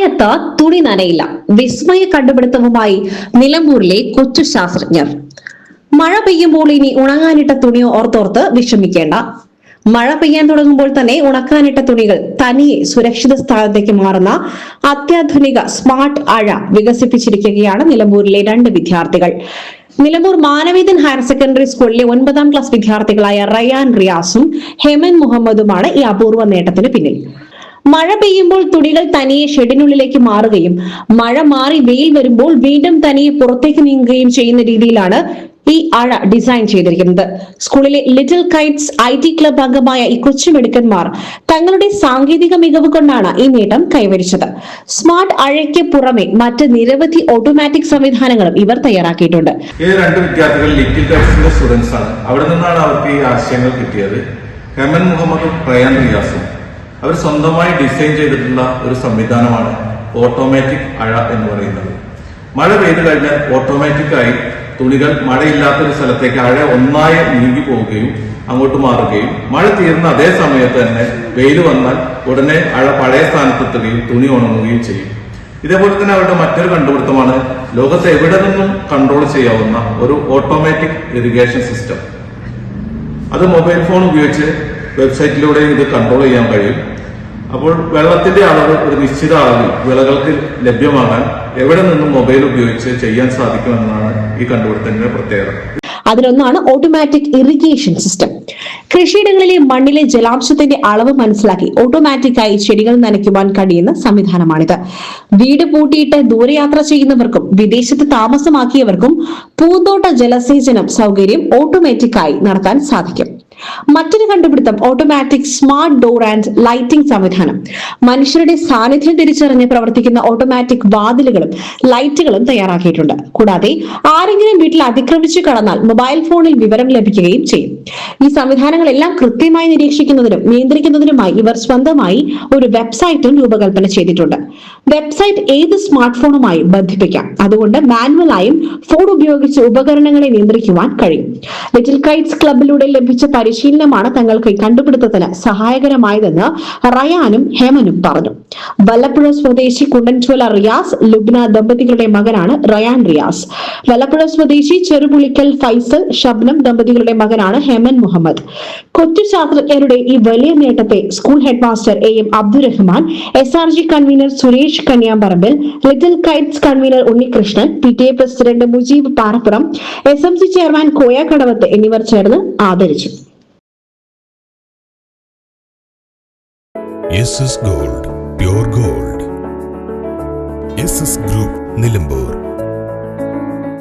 മഴയത്ത് തുണി നനയില്ല. വിസ്മയ കണ്ടുപിടുത്തവുമായി നിലമ്പൂരിലെ കൊച്ചു ശാസ്ത്രജ്ഞർ. മഴ പെയ്യുമ്പോൾ ഇനി ഉണങ്ങാനിട്ട തുണിയോ ഓർത്തോർത്ത് വിഷമിക്കേണ്ട. മഴ പെയ്യാൻ തുടങ്ങുമ്പോൾ തന്നെ ഉണക്കാനിട്ട തുണികൾ തനിയെ സുരക്ഷിത സ്ഥാനത്തേക്ക് മാറുന്ന അത്യാധുനിക സ്മാർട്ട് അഴ വികസിപ്പിച്ചിരിക്കുകയാണ് നിലമ്പൂരിലെ 2 വിദ്യാർത്ഥികൾ. നിലമ്പൂർ മാനവേദൻ ഹയർ സെക്കൻഡറി സ്കൂളിലെ 9ാം ക്ലാസ് വിദ്യാർത്ഥികളായ റയാൻ റിയാസും ഹെമൻ മുഹമ്മദുമാണ് ഈ അപൂർവ നേട്ടത്തിന് പിന്നിൽ. മഴ പെയ്യുമ്പോൾ തുണികൾ തനിയെ ഷെഡിനുള്ളിലേക്ക് മാറുകയും മഴ മാറി വെയിൽ വരുമ്പോൾ വീണ്ടും തനിയെ പുറത്തേക്ക് നീങ്ങുകയും ചെയ്യുന്ന രീതിയിലാണ് ഈ അഴ ഡിസൈൻ ചെയ്തിരിക്കുന്നത്. സ്കൂളിലെ ലിറ്റിൽ കൈറ്റ്സ് IT ക്ലബ് അംഗമായ ഈ കൊച്ചുമിടുക്കന്മാർ തങ്ങളുടെ സാങ്കേതിക മികവ് കൊണ്ടാണ് ഈ നേട്ടം കൈവരിച്ചത്. സ്മാർട്ട് അഴയ്ക്ക് പുറമെ മറ്റ് നിരവധി ഓട്ടോമാറ്റിക് സംവിധാനങ്ങളും ഇവർ തയ്യാറാക്കിയിട്ടുണ്ട്. ഈ 2 വിദ്യാർത്ഥികൾ ലിറ്റിൽ കൈറ്റ്സിന്റെ സ്റ്റുഡൻസ് ആണ്. അവിടെ നിന്നാണ് അവർക്ക് ഈ ആശയങ്ങൾ കിട്ടിയത്. ഹെമൻ മുഹമ്മദും റയാൻ റിയാസും അവർ സ്വന്തമായി ഡിസൈൻ ചെയ്തിട്ടുള്ള ഒരു സംവിധാനമാണ് ഓട്ടോമാറ്റിക് അഴ എന്ന് പറയുന്നത്. മഴ പെയ്തു കഴിഞ്ഞാൽ ഓട്ടോമാറ്റിക്കായി തുണികൾ മഴയില്ലാത്തൊരു സ്ഥലത്തേക്ക് അഴ ഒന്നായി നീങ്ങി പോവുകയും അങ്ങോട്ട് മാറുകയും മഴ തീർന്ന അതേ സമയത്ത് തന്നെ വെയിൽ വന്നാൽ ഉടനെ അഴ പഴയ സ്ഥാനത്തെത്തുകയും തുണി ഉണങ്ങുകയും ചെയ്യും. ഇതേപോലെ തന്നെ അവരുടെ മറ്റൊരു കണ്ടുപിടുത്തമാണ് ലോകത്ത് എവിടെ നിന്നും കൺട്രോൾ ചെയ്യാവുന്ന ഒരു ഓട്ടോമാറ്റിക് ഇറിഗേഷൻ സിസ്റ്റം. അത് മൊബൈൽ ഫോൺ ഉപയോഗിച്ച് വെബ്സൈറ്റിലൂടെ ഇത് കൺട്രോൾ ചെയ്യാൻ കഴിയും. അപ്പോൾ വെള്ളത്തിന്റെ അളവ് ഒരു നിശ്ചിത അളവിൽ വിളകൾക്ക് ലഭ്യമാകാൻ എവിടെ നിന്നും മൊബൈൽ ഉപയോഗിച്ച് ചെയ്യാൻ സാധിക്കുമെന്നാണ് ഈ കണ്ടുപിടുത്തത്തിന്റെ പ്രത്യേകത. അതിലൊന്നാണ് ഓട്ടോമാറ്റിക് ഇറിഗേഷൻ സിസ്റ്റം. കൃഷിയിടങ്ങളിലെ മണ്ണിലെ ജലാംശത്തിന്റെ അളവ് മനസ്സിലാക്കി ഓട്ടോമാറ്റിക്കായി ചെടികൾ നനയ്ക്കുവാൻ കഴിയുന്ന സംവിധാനമാണിത്. വീട് പൂട്ടിയിട്ട് ദൂരയാത്ര ചെയ്യുന്നവർക്കും വിദേശത്ത് താമസമാക്കിയവർക്കും പൂന്തോട്ട ജലസേചനം സൗകര്യം ഓട്ടോമാറ്റിക്കായി നടത്താൻ സാധിക്കും. മറ്റൊരു കണ്ടുപിടുത്തം automatic smart door and lighting സംവിധാനം. മനുഷ്യരുടെ സാന്നിധ്യം തിരിച്ചറിഞ്ഞ് പ്രവർത്തിക്കുന്ന ഓട്ടോമാറ്റിക് വാതിലുകളും ലൈറ്റുകളും തയ്യാറാക്കിയിട്ടുണ്ട്. കൂടാതെ ആരെങ്കിലും വീട്ടിൽ അതിക്രമിച്ചു കടന്നാൽ മൊബൈൽ ഫോണിൽ വിവരം ലഭിക്കുകയും ചെയ്യും. ഈ സംവിധാനങ്ങളെല്ലാം കൃത്യമായി നിരീക്ഷിക്കുന്നതിനും നിയന്ത്രിക്കുന്നതിനുമായി ഇവർ സ്വന്തമായി ഒരു വെബ്സൈറ്റും രൂപകൽപ്പന ചെയ്തിട്ടുണ്ട്. വെബ്സൈറ്റ് ഏത് സ്മാർട്ട് ഫോണുമായി ബന്ധിപ്പിക്കാം. അതുകൊണ്ട് മാനുവലായും ഫോൺ ഉപയോഗിച്ച് ഉപകരണങ്ങളെ നിയന്ത്രിക്കുവാൻ കഴിയും. ലിറ്റിൽ കൈറ്റ്സ് ക്ലബിലൂടെ ലഭിച്ച പരിശീലനമാണ് തങ്ങൾക്ക് ഈ കണ്ടുപിടുത്തത്തിന് സഹായകരമായതെന്ന് റയാനും ഹേമനും പറഞ്ഞു. വല്ലപ്പുഴ സ്വദേശി കുണ്ടൻചോല റിയാസ് ലുബ്ന ദമ്പതികളുടെ മകനാണ് റയാൻ റിയാസ്. വല്ലപ്പുഴ സ്വദേശി ചെറുപുളിക്കൽ ഫൈസൽ ഷബ്നം ദമ്പതികളുടെ മകനാണ് ഹെമൻ മുഹമ്മദ്. കൊച്ചു ശാസ്ത്രജ്ഞരുടെ ഈ വലിയ നേട്ടത്തെ school headmaster AM Abdurahman, SRG convener Suresh Kanyamparambil, little kites convener Unnikrishnan, PTA president Mujeeb Parappuram, SMC chairman Koya Kadavath എന്നിവർ ചേർന്ന് ആദരിച്ചു. SS Gold, Pure Gold. SS Group, Nilambur.